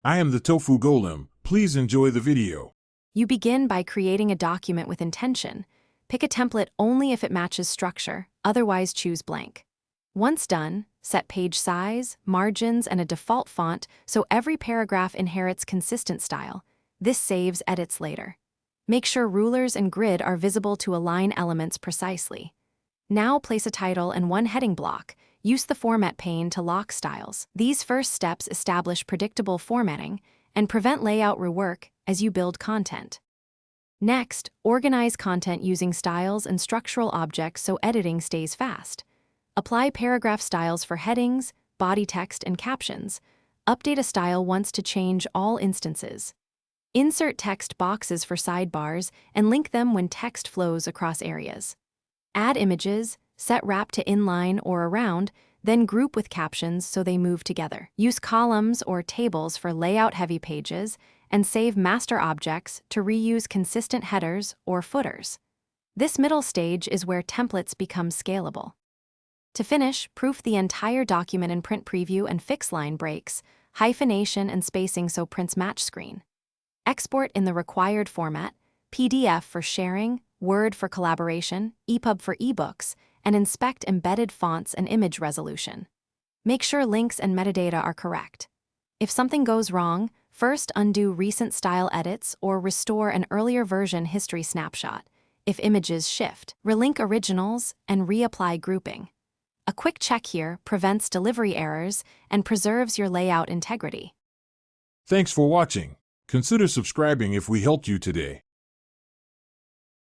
I am the Tofu Golem. Please enjoy the video. You begin by creating a document with intention. Pick a template only if it matches structure, otherwise choose blank. Once done, set page size, margins, and a default font so every paragraph inherits consistent style. This saves edits later. Make sure rulers and grid are visible to align elements precisely. Now place a title and one heading block. Use the format pane to lock styles. These first steps establish predictable formatting and prevent layout rework as you build content. Next, organize content using styles and structural objects so editing stays fast. Apply paragraph styles for headings, body text, and captions. Update a style once to change all instances. Insert text boxes for sidebars and link them when text flows across areas. Add images, set wrap to inline or around, then group with captions so they move together. Use columns or tables for layout-heavy pages, and save master objects to reuse consistent headers or footers. This middle stage is where templates become scalable. To finish, proof the entire document in Print Preview and fix line breaks, hyphenation and spacing so prints match screen. Export in the required format, PDF for sharing, Word for collaboration, EPUB for ebooks, and inspect embedded fonts and image resolution. Make sure links and metadata are correct. If something goes wrong, first undo recent style edits or restore an earlier version history snapshot. If images shift, relink originals and reapply grouping. A quick check here prevents delivery errors and preserves your layout integrity. Thanks for watching. Consider subscribing if we helped you today.